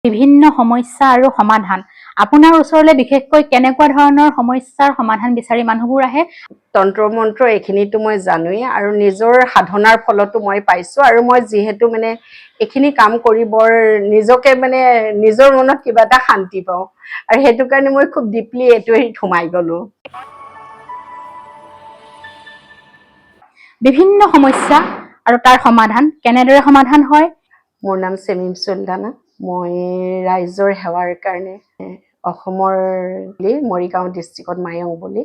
বিভিন্ন সমস্যা আৰু সমাধান আপোনাৰ ওচৰলৈ বিশেষকৈ কেনেকুৱা ধৰণৰ সমস্যাৰ সমাধান বিচাৰি মানুহবোৰ আহে? তন্ত্ৰ মন্ত্ৰ এইখিনিতো মই জানোৱেই আৰু নিজৰ সাধনাৰ ফলতো মই পাইছো আৰু মই যিহেতু মানে এইখিনি কাম কৰি বৰ নিজকে মানে নিজৰ মনত কিবা এটা শান্তি পাওঁ আৰু সেইটো কাৰণে মই খুব ডিপলি এইটো হেৰিত সোমাই গলো। বিভিন্ন সমস্যা আৰু তাৰ সমাধান কেনেদৰে সমাধান হয়? মোৰ নাম চেমিম চুলতানা। মই ৰাইজৰ সেৱাৰ কাৰণে অসমৰ মৰিগাঁও ডিষ্ট্ৰিক্টত মায়ং বুলি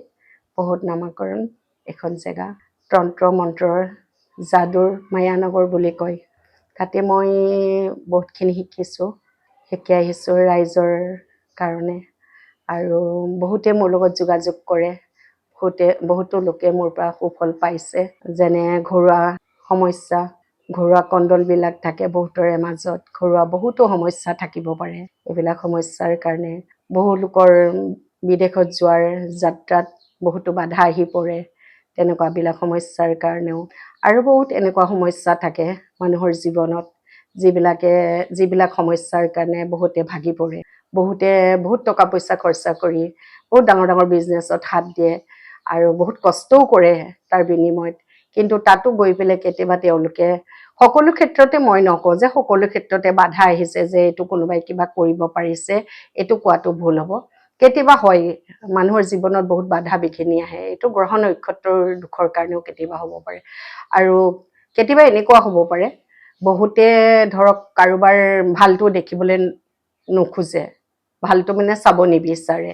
বহুত নামাকৰণ এখন জেগা, তন্ত্ৰ মন্ত্ৰৰ যাদুৰ মায়ানগৰ বুলি কয়। তাতে মই বহুতখিনি শিকিছোঁ, শিকি আহিছোঁ ৰাইজৰ কাৰণে আৰু বহুতে মোৰ লগত যোগাযোগ কৰে। বহুতো লোকে মোৰ পৰা সুফল পাইছে, যেনে ঘৰুৱা সমস্যা, ঘৰুৱা কণ্ডলবিলাক থাকে বহুতৰে মাজত, ঘৰুৱা বহুতো সমস্যা থাকিব পাৰে। এইবিলাক সমস্যাৰ কাৰণে বহু লোকৰ বিদেশত যোৱাৰ যাত্ৰাত বহুতো বাধা আহি পৰে, তেনেকুৱাবিলাক সমস্যাৰ কাৰণেও। আৰু বহুত এনেকুৱা সমস্যা থাকে মানুহৰ জীৱনত যিবিলাক সমস্যাৰ কাৰণে বহুতে ভাগি পৰে। বহুতে বহুত টকা পইচা খৰচা কৰি বহুত ডাঙৰ ডাঙৰ বিজনেছত হাত দিয়ে আৰু বহুত কষ্টও কৰে তাৰ বিনিময়ত, কিন্তু তাতো গৈ পেলাই কেতিয়াবা তেওঁলোকে সকলো ক্ষেত্ৰতে, মই নকওঁ যে সকলো ক্ষেত্ৰতে বাধা আহিছে যে এইটো কোনোবাই কিবা কৰিব পাৰিছে, এইটো কোৱাটো ভুল হ'ব। কেতিয়াবা হয়, মানুহৰ জীৱনত বহুত বাধা বিঘিনি আহে, এইটো গ্ৰহ নক্ষত্ৰৰ দুখৰ কাৰণেও কেতিয়াবা হ'ব পাৰে। আৰু কেতিয়াবা এনেকুৱা হ'ব পাৰে বহুতে ধৰক কাৰোবাৰ ভালটো দেখিবলৈ নোখোজে, ভালটো মানে চাব নিবিচাৰে,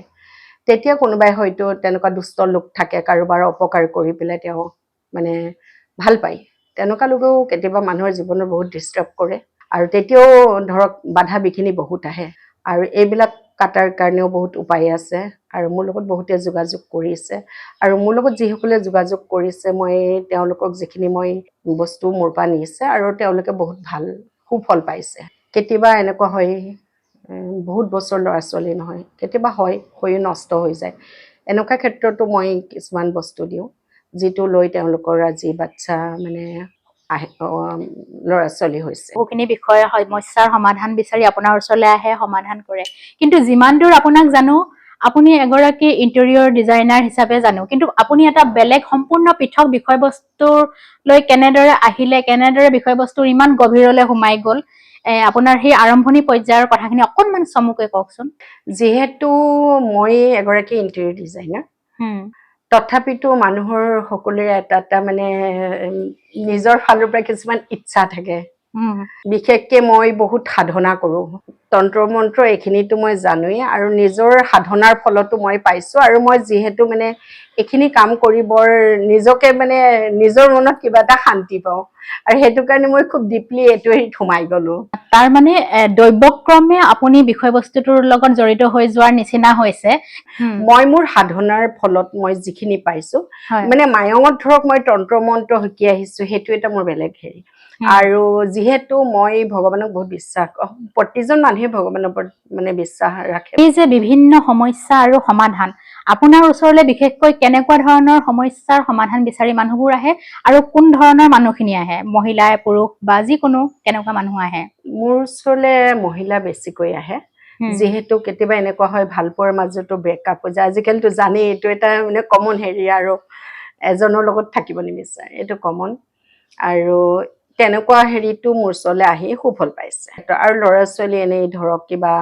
তেতিয়া কোনোবাই হয়তো তেনেকুৱা দুষ্ট লোক থাকে, কাৰোবাৰ অপকাৰ কৰি পেলাই তেওঁ মানে ভাল পায়। তেনেকুৱা লোকেও কেতিয়াবা মানুহৰ জীৱনত বহুত ডিষ্টাৰ্ব কৰে আৰু তেতিয়াও ধৰক বাধা বিঘিনি বহুত আহে। আৰু এইবিলাক কাটাৰ কাৰণেও বহুত উপায় আছে আৰু মোৰ লগত বহুতে যোগাযোগ কৰিছে আৰু মোৰ লগত যিসকলে যোগাযোগ কৰিছে মই তেওঁলোকক যিখিনি মই বস্তু মোৰ পৰা নিছে আৰু তেওঁলোকে বহুত ভাল সুফল পাইছে। কেতিয়াবা এনেকুৱা হয় বহুত বছৰ ল'ৰা ছোৱালী নহয়, কেতিয়াবা হৈও নষ্ট হৈ যায়। এনেকুৱা ক্ষেত্ৰতো মই কিছুমান বস্তু দিওঁ যিটো লৈ তেওঁলোকৰ আজি বাচ্চা মানে ল'ৰা ছোৱালী হৈছে। বহুখিনি বিষয়ে সমস্যাৰ সমাধান বিচাৰি আপোনাৰ ওচৰলৈ আহে, সমাধান কৰে। কিন্তু যিমান দূৰ আপোনাক জানো, আপুনি এগৰাকী ইণ্টেৰিয়ৰ ডিজাইনাৰ হিচাপে জানো, কিন্তু আপুনি এটা বেলেগ সম্পূৰ্ণ পৃথক বিষয়বস্তুৰ লৈ কেনেদৰে আহিলে, কেনেদৰে বিষয়বস্তুৰ ইমান গভীৰলৈ সোমাই গ'ল, আপোনাৰ সেই আৰম্ভণি পৰ্যায়ৰ কথাখিনি অকণমান চমুকৈ কওকচোন। যিহেতু মই এগৰাকী ইণ্টেৰিয়ৰ ডিজাইনাৰ, তথাপিতো মানুহৰ সকলোৰে এটা মানে নিজৰ ফালৰ পৰা কিছুমান ইচ্ছা থাকে। বিশেষকে মই বহুত সাধনা কৰোঁ, তন্ত্ৰ মন্ত্ৰ এইখিনিতো মই জানোৱেই আৰু নিজৰ সাধনাৰ ফলতো মই পাইছো আৰু মই যিহেতু মানে এইখিনি কাম কৰি বৰ নিজকে মানে নিজৰ মনত কিবা এটা শান্তি পাওঁ আৰু সেইটো কাৰণে মই খুব ডিপলি এইটো হেৰিত সোমাই গলো। তাৰ মানে দৈৱক্ৰমে আপুনি বিষয়বস্তুটোৰ লগত জড়িত হৈ যোৱাৰ নিচিনা হৈছে। মই মোৰ সাধনাৰ ফলত মই যিখিনি পাইছো, মানে মায়ঙত ধৰক মই তন্ত্ৰ মন্ত্ৰ শিকি আহিছো, সেইটো এটা মোৰ বেলেগ হেৰি। আৰু যিহেতু মই ভগৱানক বহুত বিশ্বাস, প্ৰতিজন মানুহে ভগৱানৰ ওপৰত মানে বিশ্বাস ৰাখে। এই যে বিভিন্ন সমস্যা আৰু সমাধান আপোনাৰ ওচৰলৈ বিশেষকৈ কেনেকুৱা ধৰণৰ সমস্যাৰ সমাধান বিচাৰি মানুহবোৰ আহে আৰু কোন ধৰণৰ মানুহখিনি আহে, মহিলা পুৰুষ বা যিকোনো কেনেকুৱা মানুহ আহে? মোৰ ওচৰলৈ মহিলা বেছিকৈ আহে, যিহেতু কেতিয়াবা এনেকুৱা হয় ভাল পোৱাৰ মাজতো ব্ৰেকআপ হৈ যায়। আজিকালিতো জানেই এইটো এটা মানে কমন হেৰি আৰু এজনৰ লগত থাকিব নিবিচাৰে, এইটো কমন। আৰু তেনেকুৱা হেৰিটো মোৰ ওচৰলৈ আহি সুফল পাইছে। আৰু ল'ৰা ছোৱালী এনেই ধৰক কিবা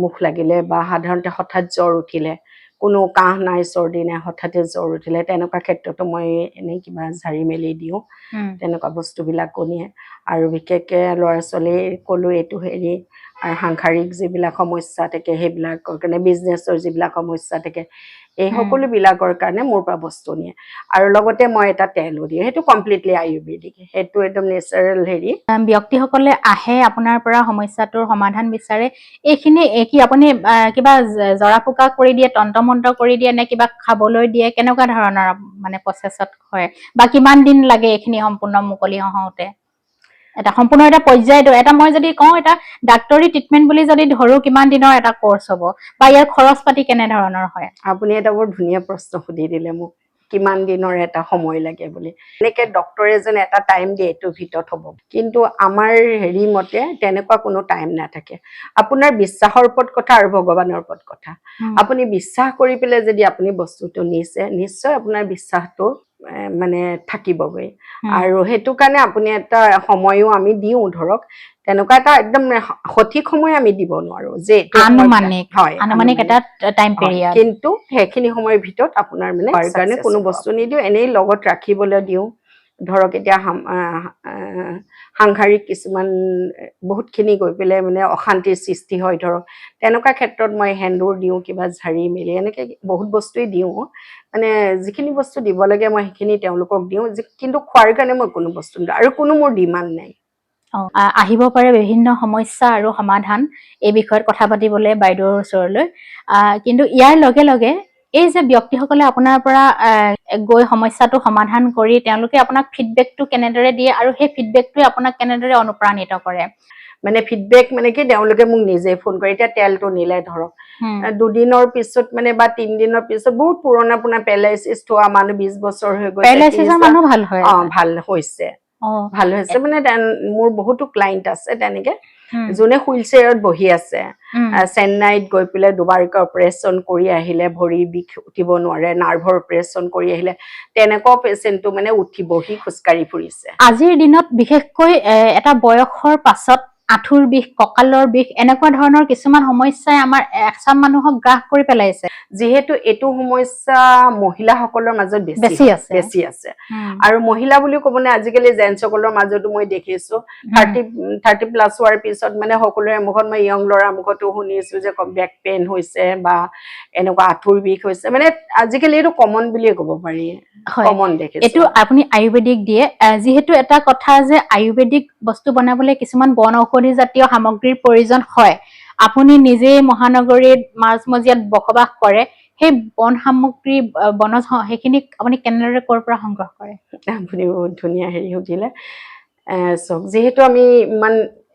মুখ লাগিলে বা সাধাৰণতে হঠাৎ জ্বৰ উঠিলে, কোনো কাহ নাই চৰ্দি নাই, হঠাতে জ্বৰ উঠিলে, তেনেকুৱা ক্ষেত্ৰতো মই এনেই কিবা ঝাৰি মেলি দিওঁ, তেনেকুৱা বস্তুবিলাকো নিয়ে। আৰু বিশেষকৈ ল'ৰা ছোৱালী ক'লো এইটো হেৰি আৰু সাংসাৰিক যিবিলাক সমস্যা থাকে সেইবিলাকৰ কাৰণে, বিজনেছৰ যিবিলাক সমস্যা থাকে এই সকলোবিলাকৰ কাৰণে মোৰ পৰা বস্তু নিয়ে। আৰু লগতে মই এটা তেলো দিওঁ, সেইটো কমপ্লিটলি আয়ুৰ্বেদিক, সেইটো একদম নেচাৰেল হেৰি। ব্যক্তিসকলে আহে আপোনাৰ পৰা সমস্যাটোৰ সমাধান বিচাৰে, এইখিনি কি আপুনি কিবা জৰা ফুকা কৰি দিয়ে, তন্ত্ৰ মন্ত্ৰ কৰি দিয়ে নে কিবা খাবলৈ দিয়ে, কেনেকুৱা ধৰণৰ মানে প্ৰচেছত হয় বা কিমান দিন লাগে এইখিনি সম্পূৰ্ণ মুকলি হওঁতে? এটা সম্পূৰ্ণ এটা পৰ্যায়টো, এটা মই যদি কওঁ এটা ডাক্তৰী ট্ৰিটমেণ্ট বুলি যদি ধৰো, কিমান দিনৰ এটা কোৰ্চ হ'ব বা ইয়াৰ খৰচ পাতি কেনেধৰণৰ হয়? আপুনি এটা বৰ ধুনীয়া প্ৰশ্ন সুধি দিলে মোক। কিমান দিনৰ এটা সময় লাগে বুলি এনেকে ডক্টৰ এজনে এটা টাইম দিয়ে এইটোৰ ভিতৰত হ'ব কিন্তু আমাৰ হেৰি মতে তেনেকুৱা কোনো টাইম নাথাকে আপোনাৰ বিশ্বাসৰ ওপৰত কথা আৰু ভগৱানৰ ওপৰত কথা আপুনি বিশ্বাস কৰি পেলাই যদি আপুনি বস্তুটো নিছে নিশ্চয় আপোনাৰ বিশ্বাসটো মানে থাকিবগৈ আৰু সেইটো কাৰণে আপুনি এটা সময়ও আমি দিওঁ ধৰক তেনেকুৱা এটা একদম সঠিক সময় আমি দিব নোৱাৰো যে আনুমানিক এটা টাইম পিৰিয়ড কিন্তু সেইখিনি সময়ৰ ভিতৰত আপোনাৰ মানে তাৰ কাৰণে কোনো বস্তু নিদিওঁ এনেই লগত ৰাখিবলৈ দিওঁ ধৰক এতিয়া সাংসাৰিক কিছুমান বহুতখিনি গৈ পেলাই মানে অশান্তিৰ সৃষ্টি হয় ধৰক তেনেকুৱা ক্ষেত্ৰত মই সেন্দুৰ দিওঁ কিবা ঝাৰি মেলি এনেকৈ বহুত বস্তুৱেই দিওঁ মানে যিখিনি বস্তু দিব লাগে মই সেইখিনি তেওঁলোকক দিওঁ কিন্তু খোৱাৰ কাৰণে মই কোনো বস্তু নিদিওঁ আৰু কোনো মোৰ ডিমাণ্ড নাই আহিব পাৰে বিভিন্ন সমস্যা আৰু সমাধান এই বিষয়ত কথা পাতিবলৈ বাইদেউৰ ওচৰলৈ কিন্তু ইয়াৰ লগে লগে এই যে ব্যক্তিসকলে আপোনাৰ পৰা গৈ সমস্যাটো সমাধান কৰি তেওঁলোকে আপোনাক ফিডবেকটো কেনেদৰে দিয়ে আৰু সেই ফিডবেকটোৱে আপোনাক কেনেদৰে অনুপ্ৰাণিত কৰে মানে ফিডবেক মানে কি তেওঁলোকে মোক নিজে ফোন কৰে এতিয়া তেলটো নিলে ধৰক দুদিনৰ পিছত মানে বা 3 দিনৰ পিছত বহুত পুৰণা পেৰালাইচিছ হোৱা মানুহ 20 বছৰ হৈ গৈছে পেৰালাইচিছৰ মানুহ ভাল হয় ভাল হৈছে ভাল হৈছে মানে মোৰ বহুতো ক্লায়েন্ট আছে তেনেকে যোনে হুইল চেয়াৰত বহি আছে চেন্নাইত গৈ পেলাই দুবাৰকৈ অপাৰেশ্যন কৰি আহিলে ভৰি বিষ উঠিব নোৱাৰে নাৰ্ভৰ অপাৰেশ্যন কৰি আহিলে তেনেকুৱা পেচেণ্টটো মানে উঠি বহি খোজকাঢ়ি ফুৰিছে আজিৰ দিনত বিশেষকৈ এটা বয়সৰ পাছত আঁঠুৰ বিষ কঁকালৰ বিষ এনেকুৱা ধৰণৰ কিছুমান সমস্যাই আমাৰ এচাম মানুহক গ্ৰাস কৰি পেলাইছে যেহেতু এইটো সমস্যা মহিলাসকলৰ মাজত বেছি আছে আৰু মহিলা বুলি ক'বনে আজিকালি জেন্টসকলৰ মাজতো মই দেখিছো 30 প্লাছ হোৱাৰ পিছত মানে সকলোৰে মুখত মই ইয়ং ল'ৰাৰ মুখতো শুনিছো যে বেক পেইন হৈছে বা এনেকুৱা আঁঠুৰ বিষ হৈছে মানে আজিকালি এইটো কমন বুলিয়ে ক'ব পাৰি কমন দেখিছো এইটো আপুনি আয়ুৰ্বেদিক দিয়ে যেহেতু এটা কথা যে আয়ুৰ্বেদিক বস্তু বনাবলৈ কিছুমান বন ঔষধি জাতীয় সামগ্ৰীৰ প্ৰয়োজন হয় আপুনি নিজে মহানগৰীত মাজমজিয়াত বসবাস কৰে সেই বন সামগ্ৰী বনজ সেইখিনি আপুনি কেনেদৰে ক'ৰ পৰা সংগ্ৰহ কৰে আপুনি বহুত ধুনীয়া হেৰি সুধিলে চক যেহেতু আমি ইমান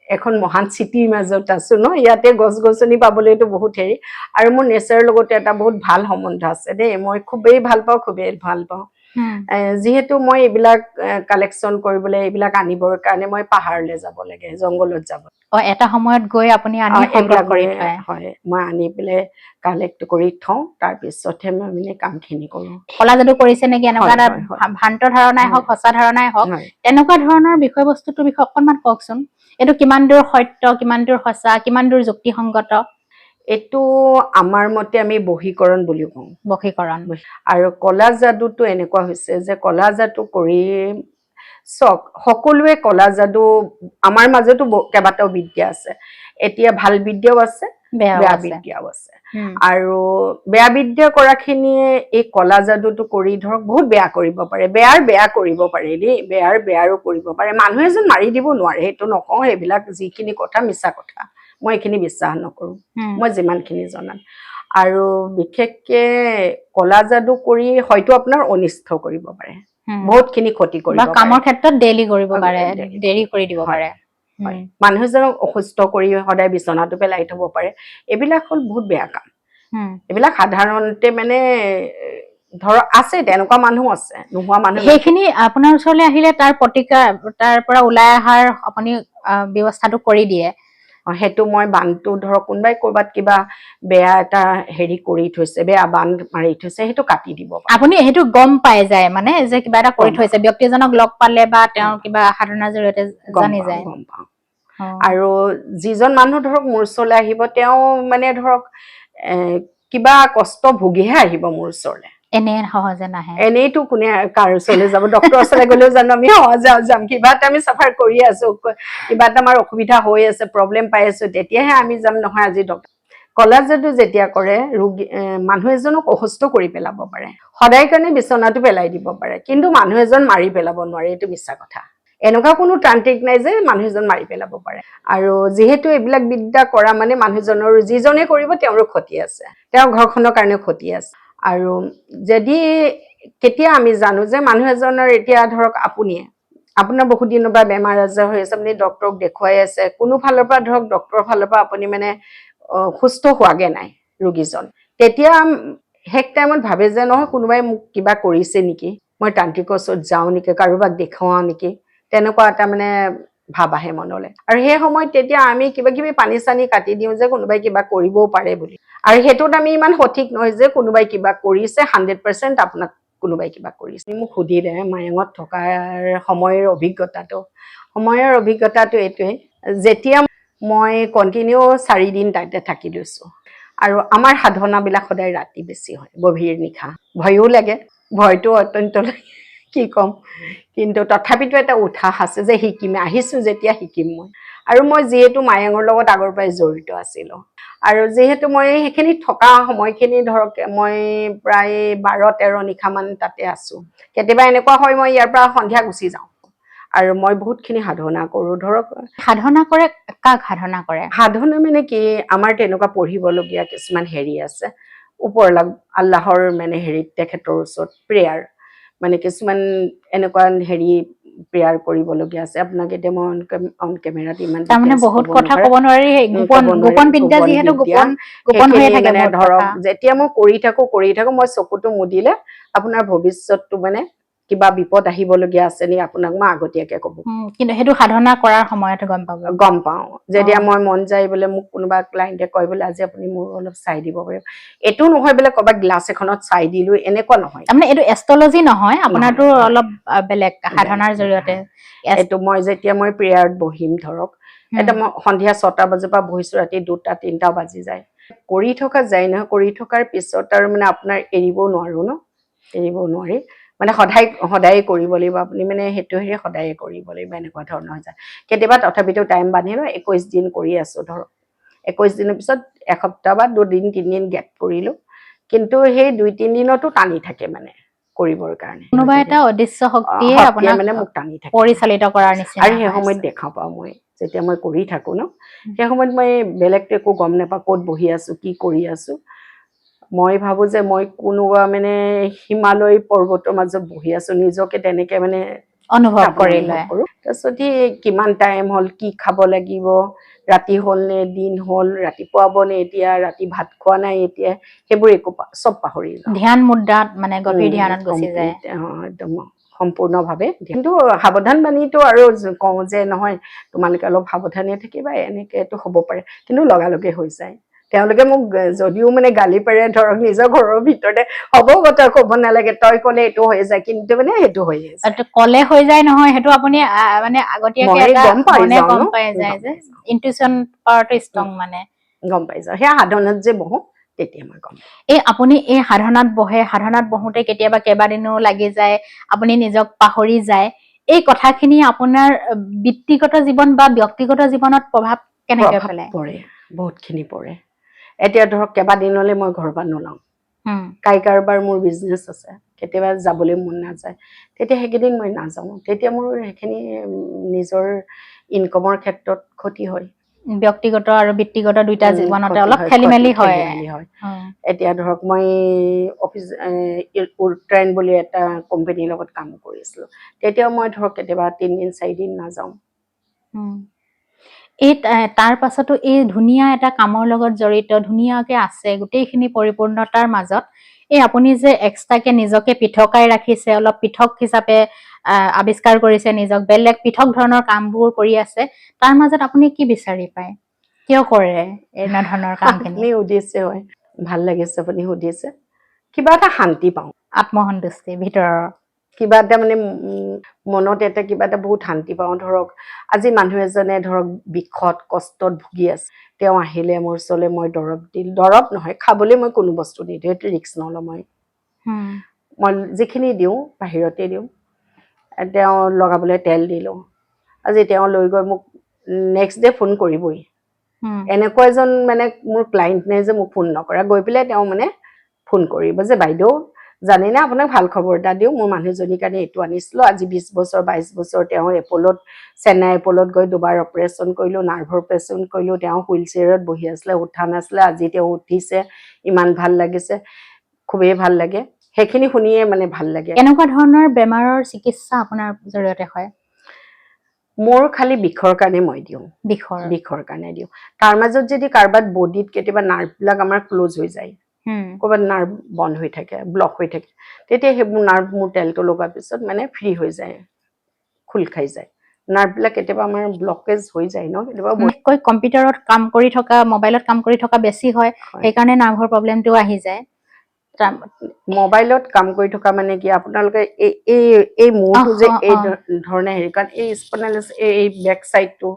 এখন মহান চিটিৰ মাজত আছো ন ইয়াতে গছ-গছনি পাবলৈতো বহুত হেৰি আৰু মোৰ নেচাৰৰ লগতে এটা বহুত ভাল সম্বন্ধ আছে দেই মই খুবেই ভাল পাওঁ যেহেতু মই এইবিলাক কালেকশ্যন কৰিবলৈ এইবিলাক আনিবৰ কাৰণে মই পাহাৰলৈ যাব লাগে জংগলত যাব এটা সময়ত গৈ আপুনি আনি সংগ্ৰহ কৰি থয় হয় মই আনি পেলাই কালেক্ট কৰি থওঁ তাৰ পিছতহে মই মানে কামখিনি কৰোঁ কলা যাদু কৰিছে নেকি এনেকুৱা এটা ভ্ৰান্ত ধাৰণাই হওক সঁচা ধাৰণাই হওক তেনেকুৱা ধৰণৰ বিষয়বস্তুটোৰ বিষয়ে অকণমান কওকচোন এইটো কিমান দূৰ সত্য কিমান দূৰ সঁচা কিমান দূৰ যুক্তিসংগত এইটো আমাৰ মতে আমি বশীকৰণ বুলি কওঁ বশীকৰণ আৰু কলা যাদুটো এনেকুৱা হৈছে যে কলা যাদু কৰি চক সকলোৱে কলা যাদু আমাৰ মাজতো কেইবাটাও বিদ্যা আছে এতিয়া ভাল বিদ্যাও আছে বেয়া বিদ্যাও আছে আৰু বেয়া বিদ্যা কৰাখিনিয়ে এই কলা যাদুটো কৰি ধৰক বহুত বেয়া কৰিব পাৰে বেয়া কৰিব পাৰে দেই বেয়াৰো কৰিব পাৰে মানুহ এজন মাৰি দিব নোৱাৰে সেইটো নকওঁ সেইবিলাক যিখিনি কথা মিছা কথা মই এইখিনি বিশ্বাস নকৰো মই যিমানখিনি জনাত আৰু বিশেষকে কলা যাদু কৰি হয়তো আপোনাৰ অনিষ্ট কৰিব পাৰে বহুতখিনি ক্ষতি কৰিব পাৰে কামৰ ক্ষেত্ৰত দেৰি কৰিব পাৰে দেৰি কৰি দিব পাৰে মানুহ এজনক অসুস্থ কৰি সদায় বিচনাটো পেলাই থব পাৰে এইবিলাক হ'ল বহুত বেয়া কাম এইবিলাক সাধাৰণতে মানে ধৰক আছে তেনেকুৱা মানুহ আছে নোহোৱা মানুহ সেইখিনি আপোনাৰ ওচৰলৈ আহিলে তাৰ প্ৰতিকাৰ তাৰ পৰা ওলাই অহাৰ আপুনি ব্যৱস্থাটো কৰি দিয়ে সেইটো মই বানটো ধৰক কোনোবাই ক'ৰবাত কিবা বেয়া এটা হেৰি কৰি থৈছে বেয়া বান মাৰি থৈছে সেইটো কাটি দিব আপুনি সেইটো গম পাই যায় মানে যে কিবা এটা কৰি থৈছে ব্যক্তিজনক লগ পালে বা তেওঁৰ কিবা সাধনাৰ জৰিয়তে জানি যায় গম পাওঁ আৰু যিজন মানুহ ধৰক মোৰ ওচৰলৈ আহিব তেওঁ মানে ধৰক কিবা কষ্ট ভুগিহে আহিব মোৰ ওচৰলৈ এনে সহজে নাহে এনেইতো কোনে কাৰ ওচৰলৈ যাব ডক্টৰ ওচৰলৈ গ'লেও জানো আমি সহজে যাম কিবা এটা আমি চাফাৰ কৰি আছো কিবা এটা আমাৰ অসুবিধা হৈ আছে প্ৰব্লেম পাই আছো তেতিয়াহে আমি যাম নহয় আজি ডক্টৰ কলা যাদু যেতিয়া কৰে ৰোগী মানুহ এজনক অসুস্থ কৰি পেলাব পাৰে সদায় কাৰণে বিচনাটো পেলাই দিব পাৰে কিন্তু মানুহ এজন মাৰি পেলাব নোৱাৰে এইটো মিছা কথা এনেকুৱা কোনো তান্ত্ৰিক নাই যে মানুহ এজন মাৰি পেলাব পাৰে আৰু যেহেতু এইবিলাক বিদ্যা কৰা মানে মানুহজনৰ যিজনে কৰিব তেওঁৰ ক্ষতি আছে তেওঁৰ ঘৰখনৰ কাৰণে ক্ষতি আছে আৰু যদি কেতিয়া আমি জানো যে মানুহ এজনৰ এতিয়া ধৰক আপোনাৰ বহুত দিনৰ পৰা বেমাৰ আজাৰ হৈ আছে আপুনি ডক্টৰক দেখুৱাই আছে কোনো ফালৰ পৰা ধৰক ডক্টৰৰ ফালৰ পৰা আপুনি মানে সুস্থ হোৱাগে নাই ৰোগীজন তেতিয়া শেষ টাইমত ভাবে যে নহয় কোনোবাই মোক কিবা কৰিছে নেকি, মই তান্ত্ৰিকৰ ওচৰত যাওঁ নেকি, কাৰোবাক দেখুৱাওঁ নেকি, তেনেকুৱা এটা মানে ভাব আহে মনলৈ। আৰু সেই সময়ত তেতিয়া আমি কিবা কিবি পানী চানী কাটি দিওঁ যে কোনোবাই কিবা কৰিবও পাৰে বুলি। আৰু সেইটোত আমি ইমান সঠিক নহয় যে কোনোবাই কিবা কৰিছে 100% আপোনাক কোনোবাই কিবা কৰিছে। মোক সুধিলে মায়ঙত থকাৰ সময়ৰ অভিজ্ঞতাটো এইটোৱে, যেতিয়া মই কণ্টিনিউ 4 দিন তাতে থাকি লৈছো। আৰু আমাৰ সাধনাবিলাক সদায় ৰাতি বেছি হয়, গভীৰ নিশা। ভয়ো লাগে, ভয়টো অত্যন্ত লাগে, কি ক'ম। কিন্তু তথাপিতো এটা উৎসাহ আছে যে শিকিম, আহিছো যেতিয়া শিকিম মই। আৰু মই যিহেতু মায়ঙৰ লগত আগৰ পৰাই জড়িত আছিলো, আৰু যিহেতু মই সেইখিনি থকা সময়খিনি ধৰক মই প্ৰায় 12-13 নিশামান তাতে আছো। কেতিয়াবা এনেকুৱা হয় মই ইয়াৰ পৰা সন্ধিয়া গুচি যাওঁ। আৰু মই বহুতখিনি সাধনা কৰোঁ ধৰক। সাধনা কৰে, কাক সাধনা কৰে? সাধনা মানে কি, আমাৰ তেনেকুৱা পঢ়িবলগীয়া কিছুমান হেৰি আছে, ওপৰলা আল্লাহৰ মানে হেৰিত তেখেতৰ ওচৰত প্ৰেয়াৰ, মানে কিছুমান এনেকুৱা হেৰি প্ৰেয়াৰ কৰিবলগীয়া আছে। আপোনাক এতিয়া মই অন কেমেৰাত ইমান তাৰমানে বহুত কথা ক'ব নোৱাৰি, গোপন বিদ্যা, যিহেতু গোপন হৈয়ে থাকে মানে বহুত ধৰক কথা। যেতিয়া মই কৰি থাকো মই চকুটো মুদিলে আপোনাৰ ভৱিষ্যতটো মানে কিবা বিপদ আহিবলগীয়া আছে নেকি আপোনাক মই আগতীয়াকে ক'ব। কিন্তু সেইটো সাধনা কৰাৰ সময়ত গম পাওঁ। যেতিয়া মই মন যায় বোলে মোক কোনোবা ক্লাইণ্টে কয় বোলে আজি আপুনি মোৰ অলপ চাই দিব পাৰিব, এইটো নহয় বোলে ক'ৰবাত গ্লাছ এখনত চাই দিলো, এনেকুৱা নহয়। তাৰমানে এইটো এষ্ট্ৰলজি নহয়, আপোনাৰতো অলপ বেলেগ সাধনাৰ জৰিয়তে। এইটো মই যেতিয়া মই প্ৰেয়াৰত বহিম ধৰক, এটা মই সন্ধিয়া 6টা বজাৰ পৰা বহিছো, ৰাতি 2টা-3টা বাজি যায়। কৰি থকা যায় নহয়, কৰি থকাৰ পিছত আৰু মানে আপোনাৰ এৰিবও নোৱাৰো ন, এৰিবও নোৱাৰি। মানে সদায় কৰিব লাগিব আপুনি, মানে সেইটো হেৰি সদায়ে কৰিব লাগিব, এনেকুৱা ধৰণৰ হৈ যায়। কেতিয়াবা তথাপিতো টাইম বান্ধি লয়, 21 দিন কৰি আছো ধৰক। 21 দিনৰ পিছত এসপ্তাহ বা 2-3 দিন গেপ কৰিলো, কিন্তু সেই 2-3 দিনতো টানি থাকে মানে কৰিবৰ কাৰণে। কোনোবা এটা অদৃশ্য শক্তিয়ে আপোনাক মানে মোক টানি থাকে পৰিচালিত কৰাৰ নিচিনা। আৰু সেই সময়ত দেখা পাওঁ মই, যেতিয়া মই কৰি থাকো ন, সেই সময়ত মই বেলেগটো একো গম নাপাওঁ, ক'ত বহি আছো, কি কৰি আছো। মই ভাবো যে মই কোনোবা মানে হিমালয় পৰ্বতৰ মাজত বহি আছো, নিজকে তেনেকে মানে অনুভৱ কৰো। তাৰপিছত কিমান টাইম হ'ল, কি খাব লাগিব, ৰাতি হ'ল নে দিন হ'ল, ৰাতিপুৱা হ'ব নে এতিয়া, ৰাতি ভাত খোৱা নাই এতিয়া, সেইবোৰ একো চব পাহৰি যাওঁ। ধ্যান মুদ্ৰাত মানে গভীৰ ধ্যানত গুচি যায়। একদম সম্পূৰ্ণভাৱে। কিন্তু সাৱধান বাণীটো আৰু কওঁ যে নহয় তোমালোকে অলপ সাৱধানে থাকিবা, এনেকেটো হ'ব পাৰে, কিন্তু লগালগে হৈ যায়। তেওঁলোকে মোক যদিও মানে গালি পাৰে ধৰক, নিজৰ ঘৰৰ ভিতৰতে হ'ব কথা ক'ব নালাগে, তই ক'লে এইটো হৈ যায়, কিন্তু মানে সেইটো হৈ যায়। ক'লে হৈ যায় নহয়, সেইটো আপুনি মানে আগতীয়াকে এটা মনে গম পাই যায় যে, ইনটিউচন পাৱাৰটো ষ্ট্ৰং মানে। গম পাই যাওঁ, সেয়া সাধনাত যে বহো তেতিয়া মই গম পাওঁ। আপুনি এই সাধনাত বহে, সাধনাত বহোতে কেতিয়াবা কেইবাদিনো লাগি যায়, আপুনি নিজক পাহৰি যায়, এই কথাখিনি আপোনাৰ বৃত্তিগত জীৱন বা ব্যক্তিগত জীৱনত প্ৰভাৱ কেনেকে পেলায়? পৰে, বহুতখিনি পৰে। এতিয়া ধৰক কেইবাদিনলৈ মই ঘৰৰ পৰা নোলাওঁ, কাৰোবাৰ মোৰ বিজনেছ আছে, কেতিয়াবা যাবলৈ মন নাযায়, তেতিয়া সেইকেইদিন মই নাযাওঁ, তেতিয়া মোৰ সেইখিনি নিজৰ ইনকমৰ ক্ষেত্ৰত ক্ষতি হয়। ব্যক্তিগত আৰু বৃত্তিগত দুইটা জীৱনতে অলপ খেলি খেলি-মেলি হয়। এতিয়া ধৰক মই অফিচ উলট্ৰেণ্ড বুলি এটা কোম্পানীৰ লগত কাম কৰিছিলো, তেতিয়াও মই ধৰক কেতিয়াবা 3-4 দিন নাযাওঁ। তাৰ পাছতো এই ধুনীয়া এটা কামৰ লগত জড়িত, ধুনীয়াকে আছে, গোটেইখিনি পৰিপূৰ্ণতাৰ মাজত আপুনি যে এক্সট্ৰাকে নিজকে পৃথকাই ৰাখিছে, অলপ পৃথক হিচাপে আৱিষ্কাৰ কৰিছে নিজক, বেলেগ পৃথক ধৰণৰ কামবোৰ কৰি আছে, তাৰ মাজত আপুনি কি বিচাৰি পায়? কিয় কৰে এনে ধৰণৰ কামখিনি? সুধিছে, হয়, ভাল লাগিছে আপুনি সুধিছে। কিবা এটা শান্তি পাওঁ, আত্মসন্তুষ্টি ভিতৰৰ কিবা এটা মানে মনত এটা কিবা এটা বহুত শান্তি পাওঁ। ধৰক আজি মানুহ এজনে ধৰক বিষত কষ্টত ভুগি আছে, তেওঁ আহিলে মোৰ ওচৰলৈ, মই দৰৱ নহয়, খাবলৈ মই কোনো বস্তু নিদিওঁ, সেইটো ৰিস্ক নলওঁ। মই যিখিনি দিওঁ বাহিৰতে দিওঁ, তেওঁ লগাবলৈ তেল দিলোঁ, আজি তেওঁ লৈ গৈ মোক নেক্সট ডে ফোন কৰিবই। এনেকুৱা এজন মানে মোৰ ক্লাইণ্ট নাই যে মোক ফোন নকৰা, গৈ পেলাই তেওঁ মানে ফোন কৰিব যে বাইদেউ জানেনে আপোনাক ভাল খবৰ এটা দিওঁ, মোৰ মানুহজনীৰ কাৰণে এইটো আনিছিলো, আজি 20 বছৰ 22 বছৰ তেওঁ চেন্নাই এপলত গৈ 2বাৰ অপাৰেশ্যন কৰিলো, নাৰ্ভৰ অপাৰেশ্যন কৰিলো, তেওঁ হুইল চেয়াৰত বহি আছিলে, উঠা নাছিলে, আজি তেওঁ উঠিছে, ইমান ভাল লাগিছে, খুবেই ভাল লাগে। সেইখিনি শুনিয়ে মানে ভাল লাগে। এনেকুৱা ধৰণৰ বেমাৰৰ চিকিৎসা আপোনাৰ জৰিয়তে হয়? মোৰ খালি বিষৰ কাৰণে মই দিওঁ, বিষৰ কাৰণে দিওঁ। তাৰ মাজত যদি কাৰোবাৰ বডিত কেতিয়াবা নাৰ্ভবিলাক আমাৰ ক্ল'জ হৈ যায়, ক'ৰবাত নাৰ্ভ বন্ধ হৈ থাকে, ব্লক হৈ থাকে, তেতিয়া সেইবোৰ নাৰ্ভ মোৰ তেলটো লগোৱাৰ পিছত মানে ফ্ৰী হৈ যায়, খোল খাই যায়। নাৰ্ভবিলাক কেতিয়াবা আমাৰ ব্লকেজ হৈ যায় ন, কেতিয়াবা বিশেষকৈ কম্পিউটাৰত কাম কৰি থকা, মোবাইলত কাম কৰি থকা বেছি হয়, সেইকাৰণে নাৰ্ভৰ প্ৰব্লেমটো আহি যায়। মোবাইলত কাম কৰি থকা মানে কি, আপোনালোকে এই মূৰটো যে এই ধৰণে হেৰি, কাৰণ এই স্পনেলাছ এই বেক চাইডটো,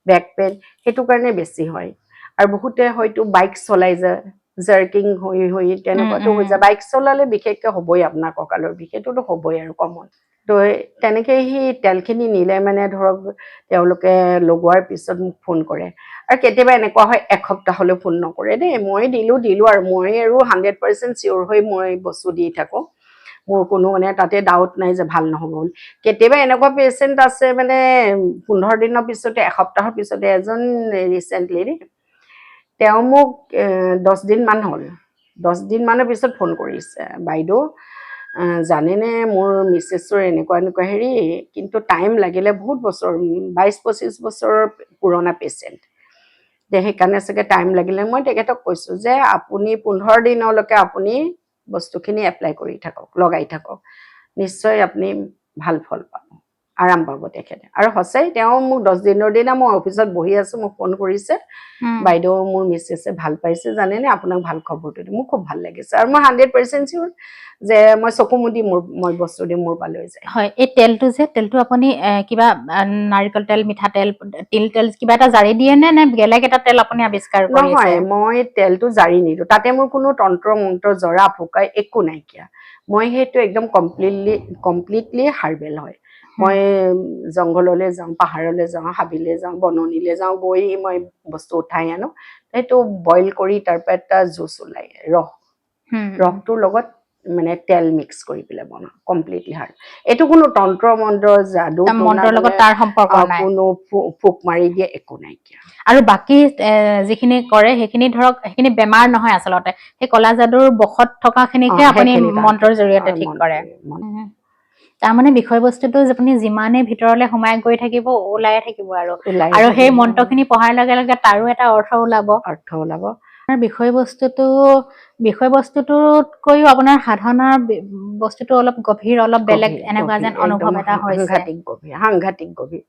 বেক পেইন সেইটো কাৰণে বেছি হয়। আৰু বহুতে হয়তো বাইক চলাই যায়, জাৰ্কিং হৈ তেনেকুৱাতো হৈ যায়। বাইক চলালে বিশেষকৈ হ'বই আপোনাৰ কঁকালৰ বিষ, সেইটোতো হ'বই আৰু কমন। তো তেনেকৈ সেই তেলখিনি নিলে মানে ধৰক তেওঁলোকে লগোৱাৰ পিছত মোক ফোন কৰে। আৰু কেতিয়াবা এনেকুৱা হয় এসপ্তাহলৈ ফোন নকৰে দেই, মই দিলোঁ আৰু মই আৰু 100% চিয়'ৰ হৈ মই বস্তু দি থাকোঁ, মোৰ কোনো মানে তাতে ডাউট নাই যে ভাল নহ'ব বুলি। কেতিয়াবা এনেকুৱা পেচেণ্ট আছে মানে 15 দিনৰ পিছতে, এসপ্তাহৰ পিছতে, এজন ৰিচেণ্টলি তেওঁ মোক 10 দিনমান হ'ল, 10 দিনমানৰ পিছত ফোন কৰিছে, বাইদেউ জানেনে মোৰ মিছেছৰ এনেকুৱা হেৰি, কিন্তু টাইম লাগিলে বহুত বছৰ, 22-25 বছৰৰ পুৰণা পেচেণ্ট, সেইকাৰণে চাগে টাইম লাগিলে। মই তেখেতক কৈছোঁ যে আপুনি 15 দিনলৈকে আপুনি বস্তুখিনি এপ্লাই কৰি থাকক, লগাই থাকক, নিশ্চয় আপুনি ভাল ফল পাব, আৰাম পাব তেখেতে। আৰু সঁচাই তেওঁ মোক 10 দিনৰ দিনা মই অফিচত বহি আছোঁ, মোক ফোন কৰিছে, বাইদেউ মোৰ মিছেছে ভাল পাইছে, জানেনে আপোনাক ভাল খবৰটো দিম, মোক খুব ভাল লাগিছে। আৰু মই 100% চিয়'ৰ যে মই চকু মুদি মই বস্তু দিম, মোৰ পৰা লৈ যায়। হয়, এই তেলটো আপুনি কিবা নাৰিকল তেল, মিঠাতেল, তিল তেল কিবা এটা জাৰি দিয়ে নে বেলেগ এটা তেল আপুনি আৱিষ্কাৰ কৰিছে? নহয়, মই তেলটো জাৰি নিদিওঁ, তাতে মোৰ কোনো তন্ত্ৰ মন্ত্ৰ জৰা ফুকা একো নাইকিয়া। মই সেইটো একদম কমপ্লিটলি হাৰ্বেল হয়। মই জংঘললৈ যাওঁ, পাহাৰলৈ যাওঁ, হাবিলৈ যাওঁ, বননিলৈ যাওঁ, গৈ মই বস্তু উঠাই আনো, সেইটো বইল কৰি তাৰ পৰা এটা জুচ ওলাই, ৰসটোৰ লগত মানে তেল মিক্স কৰি পেলাই বনাওঁ, কমপ্লিটলি হাৰ্ড। এইটো কোনো তন্ত্ৰ মন্ত্ৰ যাদু মন্ত্ৰৰ লগত তাৰ সম্পৰ্ক নাই, কোনো ফুক মাৰি দিয়ে একো নাইকিয়া। আৰু বাকী যিখিনি কৰে সেইখিনি ধৰক সেইখিনি বেমাৰ নহয় আচলতে, সেই কলা যাদুৰ বশত থকা খিনিকহে আপুনি মন্ত্ৰৰ জৰিয়তে ঠিক কৰে। তাৰমানে বিষয়বস্তুটো আপুনি যিমানে ভিতৰলে সোমাই গৈ থাকিব, ওলাই থাকিব আৰু সেই মন্ত্ৰখিনি পঢ়াৰ লগে লগে তাৰো এটা অৰ্থ ওলাব। বিষয়বস্তুটোতকৈও আপোনাৰ সাধনাৰ বস্তুটো অলপ গভীৰ, অলপ বেলেগ, এনেকুৱা যেন অনুভৱ এটা হৈছে। সাংঘাতিক গভীৰ।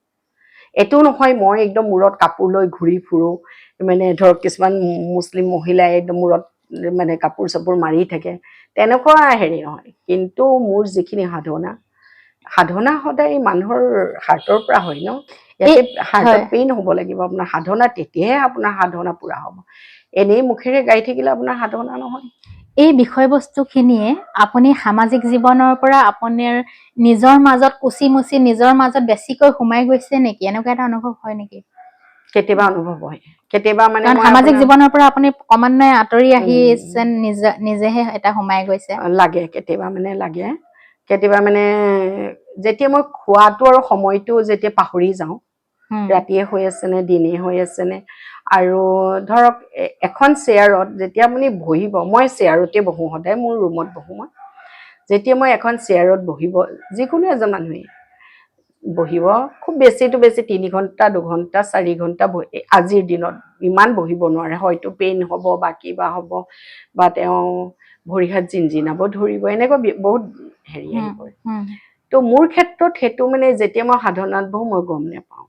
এইটো নহয় মই একদম মূৰত কাপোৰ লৈ ঘূৰি ফুৰো, মানে ধৰক কিছুমান মুছলিম মহিলাই একদম মূৰত মানে কাপোৰ চাপোৰ মাৰি থাকে, তেনেকুৱা হেৰি নহয়। কিন্তু মোৰ যিখিনি সাধনা সদায় মানুহৰ হাৰ্টৰ পৰা হয় ন, ইয়াতে হাৰ্টত পেইন হ'ব লাগিব আপোনাৰ সাধনা, তেতিয়াহে আপোনাৰ সাধনা পুৰা হ'ব। এনেই মুখেৰে গাই থাকিলে আপোনাৰ সাধনা নহয়। এই বিষয়বস্তুখিনিয়ে আপুনি সামাজিক জীৱনৰ পৰা আপোনাৰ নিজৰ মাজত কুচি মুচি নিজৰ মাজত বেছিকৈ সোমাই গৈছে নেকি, এনেকুৱা এটা অনুভৱ হয় নেকি? কেতিয়াবা অনুভৱ হয়, কেতিয়াবা মানে সামাজিক জীৱনৰ পৰা আপুনি ক্ৰমান্বয়ে আঁতৰি আহি যেন নিজেহে এটা সোমাই গৈছে লাগে। কেতিয়াবা মানে যেতিয়া মই খোৱাটো আৰু সময়টো যেতিয়া পাহৰি যাওঁ, ৰাতিয়ে হৈ আছে নে দিনে হৈ আছে নে, আৰু ধৰক এখন চেয়াৰত যেতিয়া আপুনি বহিব, মই চেয়াৰতে বহোঁ, সদায় মোৰ ৰুমত বহোঁ মই, যেতিয়া মই এখন চেয়াৰত বহিব, যিকোনো এজন মানুহে বহিব, খুব বেছিটো বেছি 3 ঘণ্টা 2 ঘণ্টা 4 ঘণ্টা আজিৰ দিনত ইমান বহিব নোৱাৰে, হয়তো পেইন হ'ব বা কিবা হ'ব, বা তেওঁ ভৰি হাত জিনজিনাব ধৰিব, এনেকুৱা বহুত হেৰি আহি পৰে। তো মোৰ ক্ষেত্ৰত সেইটো মানে যেতিয়া মই সাধনাত বহোঁ মই গম নাপাওঁ,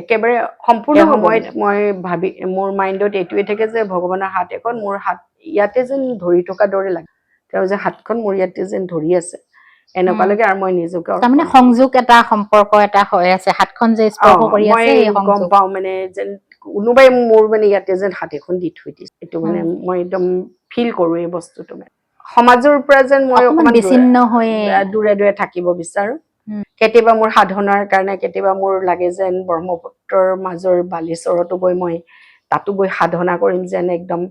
একেবাৰে সম্পূৰ্ণ সময়ত মই মোৰ মাইণ্ডত এইটোৱে থাকে যে ভগৱানৰ হাত এখন মোৰ হাত ইয়াতে যেন ধৰি থকা দৰে লাগে, তেওঁ যে হাতখন মোৰ ইয়াতে যেন ধৰি আছে এনেকুৱা লাগে। আৰু মই নিজকে তাৰমানে সংযোগ এটা, সম্পৰ্ক এটা হৈ আছে, হাতখন যে স্পৰ্শ কৰি আছে, মই গম পাওঁ মানে যেন কোনোবাই মোৰ মানে ইয়াতে যেন হাত এখন দি থৈ দিছে, এইটো মানে মই একদম ফিল কৰোঁ এই বস্তুটো। মানে সমাজৰ পৰা যেন মই অকণমান দূৰে দূৰে থাকিব বিচাৰোঁ। কেতিয়াবা মোৰ সাধনাৰ কাৰণে কেতিয়াবা মোৰ লাগে যেন ব্ৰহ্মপুত্ৰৰ মাজৰ বালিচৰতো গৈ মই তাতো গৈ সাধনা কৰিম, যেন একদম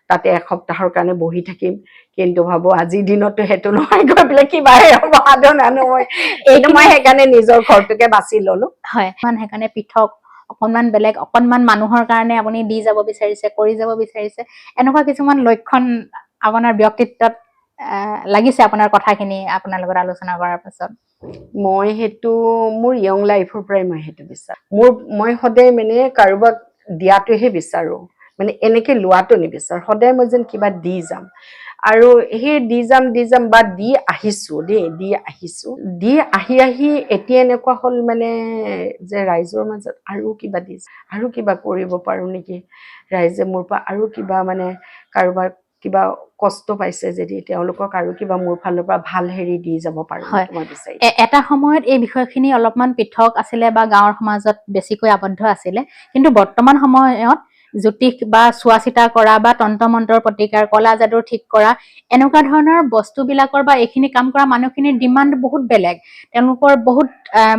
তাতে এসপ্তাহৰ কাৰণে বহি থাকিম, কিন্তু ভাবো আজিৰ দিনতো সেইটো নহয়, গৈ পেলাই কিবাহে হ'ব, সাধনা নহয়। এইটো মই সেইকাৰণে নিজৰ ঘৰটোকে বাছি ললো। হয়, সেইকাৰণে পৃথক অকণমান বেলেগ, অকণমান মানুহৰ কাৰণে আপুনি দি যাব বিচাৰিছে, কৰি যাব বিচাৰিছে, এনেকুৱা কিছুমান লক্ষণ আপোনাৰ ব্যক্তিত্বত লাগিছে আপোনাৰ কথাখিনি আপোনাৰ লগত আলোচনা কৰাৰ পাছত। মই সেইটো মোৰ য়ং লাইফৰ পৰাই মই সেইটো বিচাৰোঁ। মই সদায় মানে কাৰোবাক দিয়াটোহে বিচাৰোঁ, মানে এনেকে লোৱাটো নিবিচাৰোঁ, সদায় মই যেন কিবা দি যাম। আৰু সেই দি যাম বা দি আহিছোঁ দেই, দি আহি এতিয়া এনেকুৱা হ'ল মানে যে ৰাইজৰ মাজত আৰু কিবা কৰিব পাৰোঁ নেকি, ৰাইজে মোৰ পৰা আৰু কিবা মানে কাৰোবাৰ কিবা কষ্ট পাইছে যদি তেওঁলোকক আৰু কিবা মোৰ ফালৰ পৰা ভাল হেৰি দি যাব পাৰোঁ হয়। মই বিচাৰিছোঁ। এটা সময়ত এই বিষয়খিনি অলপমান পৃথক আছিলে বা গাঁৱৰ সমাজত বেছিকৈ আবদ্ধ আছিলে, কিন্তু বৰ্তমান সময়ত জ্যোতিষ বা চোৱা চিতা কৰা বা তন্ত্ৰ মন্ত্ৰৰ প্ৰতিকাৰ, কলা যাদু ঠিক কৰা, এনেকুৱা ধৰণৰ বস্তুবিলাকৰ বা এইখিনি কাম কৰা মানুহখিনিৰ ডিমাণ্ড বহুত বেলেগ। তেওঁলোকৰ বহুত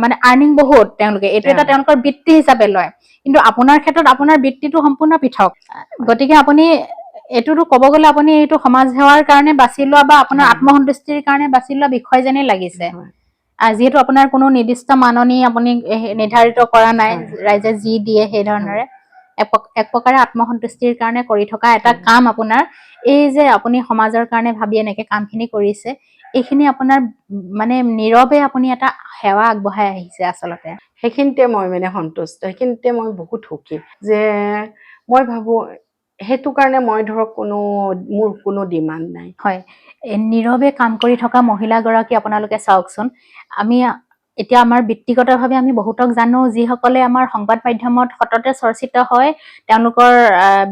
মানে আৰ্নিং বহুত, তেওঁলোকে এইটো এটা তেওঁলোকৰ বৃত্তি হিচাপে লয়। কিন্তু আপোনাৰ ক্ষেত্ৰত আপোনাৰ বৃত্তিটো সম্পূৰ্ণ পৃথক। গতিকে আপুনি এইটোতো ক'ব গ'লে আপুনি এইটো সমাজ সেৱাৰ কাৰণে বাছি লোৱা বা আপোনাৰ আত্মসন্তুষ্টিৰ কাৰণে বাছি লোৱা বিষয় যেনেই লাগিছে। যিহেতু আপোনাৰ কোনো নিৰ্দিষ্ট মাননি আপুনি নিৰ্ধাৰিত কৰা নাই, ৰাইজে যি দিয়ে সেই ধৰণেৰে এক প্ৰকাৰে আত্মসন্তুষ্টিৰ কাৰণে কৰি থকা এটা কাম আপোনাৰ। এই যে আপুনি সমাজৰ কাৰণে ভাবি এনেকে কামখিনি কৰিছে, এইখিনি আপোনাৰ মানে নীৰৱে আপুনি এটা সেৱা আগবঢ়াই আহিছে আচলতে। সেইখিনিতে মই মানে সন্তুষ্ট, সেইখিনিতে মই বহুত সুখী যে মই ভাবোঁ সেইটো কাৰণে মই ধৰক মোৰ কোনো ডিমাণ্ড নাই। হয়, নীৰৱে কাম কৰি থকা মহিলাগৰাকী আপোনালোকে চাওকচোন। আমি এতিয়া আমাৰ ব্যক্তিগতভাৱে আমি বহুতক জানো, যিসকলে আমাৰ সংবাদ মাধ্যমত সততে চৰ্চিত হয়, তেওঁলোকৰ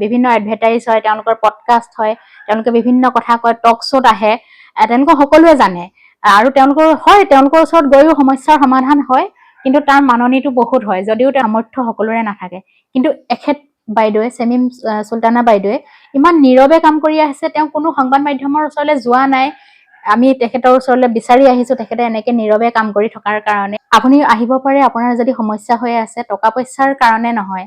বিভিন্ন এডভাৰটাইজ হয়, তেওঁলোকৰ পডকাষ্ট হয়, তেওঁলোকে বিভিন্ন কথা কয়, টক শ্ব'ত আহে, তেওঁলোকক সকলোৱে জানে। আৰু তেওঁলোকৰ ওচৰত গৈও সমস্যাৰ সমাধান হয়, কিন্তু তাৰ মাননিটো বহুত হয়, যদিও তেওঁৰ সামৰ্থ্য সকলোৰে নাথাকে। কিন্তু এখেত বাইদেৱে, চেমিম চুলতানা বাইদেৱে ইমান নীৰৱে কাম কৰি আহিছে, তেওঁ কোনো সংবাদ মাধ্যমৰ ওচৰলৈ যোৱা নাই। আমি তেখেতৰ ওচৰলৈ বিচাৰি আহিছোঁ, তেখেতে এনেকে নীৰৱে কাম কৰি থকাৰ কাৰণে। আপুনি আহিব পাৰে, আপোনাৰ যদি সমস্যা হৈ আছে, টকা পইচাৰ কাৰণে নহয়,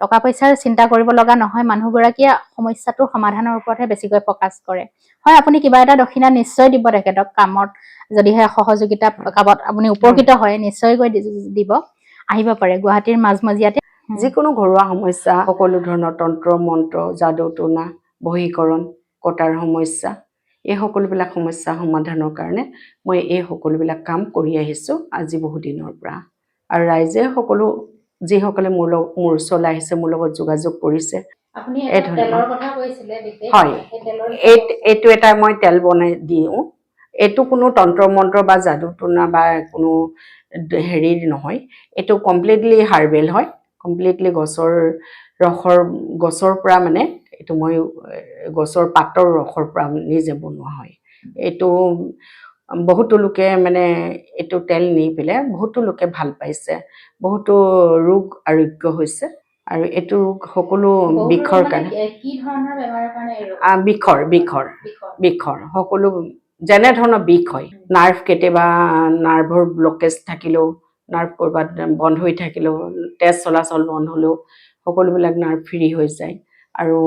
টকা পইচাৰ চিন্তা কৰিব লগা নহয়, মানুহগৰাকীয়ে সমস্যাটোৰ সমাধানৰ ওপৰতহে বেছিকৈ ফ'কাছ কৰে। হয়, আপুনি কিবা এটা দক্ষিণা নিশ্চয় দিব তেখেতক, কামত যদিহে সহযোগিতা কামত আপুনি উপকৃত হয়, নিশ্চয়কৈ দিব। আহিব পাৰে গুৱাহাটীৰ মাজমজিয়াতে। যিকোনো ঘৰুৱা সমস্যা, সকলো ধৰণৰ তন্ত্ৰ মন্ত্ৰ, যাদু টনা, বশীকৰণ, কটাৰ সমস্যা, এই সকলোবিলাক সমস্যা সমাধানৰ কাৰণে মই এই সকলোবিলাক কাম কৰি আহিছোঁ আজি বহুদিনৰ পৰা। আৰু ৰাইজে যিসকলে মোৰ ওচৰলৈ আহিছে, মোৰ লগত যোগাযোগ কৰিছে। হয়, এইটো এটা মই তেল বনাই দিওঁ। এইটো কোনো তন্ত্ৰ মন্ত্ৰ বা যাদু টনা বা কোনো হেৰিৰ নহয়, এইটো কমপ্লিটলি হাৰ্বেল হয়, কমপ্লিটলি গছৰ পৰা মানে এইটো মই গছৰ পাতৰ ৰসৰ পৰা নিজে বনোৱা হয়। এইটো বহুতো লোকে মানে এইটো তেল নি পেলাই বহুতো লোকে ভাল পাইছে, বহুতো ৰোগ আৰোগ্য হৈছে। আৰু এইটো ৰোগ সকলো বিষৰ কাৰণে, বিষৰ সকলো যেনে ধৰণৰ বিষ হয়, নাৰ্ভ কেতিয়াবা নাৰ্ভৰ ব্লকেজ থাকিলেও, নাৰ্ভ ক'ৰবাত বন্ধ হৈ থাকিলেও, তেজ চলাচল বন্ধ হ'লেও সকলোবিলাক নাৰ্ভ ফ্ৰী হৈ যায় আৰু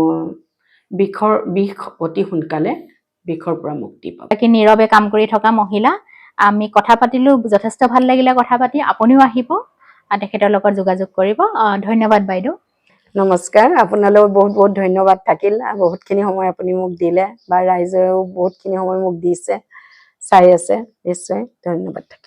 বিষ অতি সোনকালে বিষৰ পৰা মুক্তি পাব। নীৰৱে কাম কৰি থকা মহিলা, আমি কথা পাতিলোঁ, যথেষ্ট ভাল লাগিলে কথা পাতি। আপুনিও আহিব, তেখেতৰ লগত যোগাযোগ কৰিব। ধন্যবাদ বাইদেউ। নমস্কাৰ, আপোনালৈও বহুত বহুত ধন্যবাদ থাকিল। বহুতখিনি সময় আপুনি মোক দিলে বা ৰাইজেও বহুতখিনি সময় মোক দিছে, চাই আছে, নিশ্চয় ধন্যবাদ থাকিল।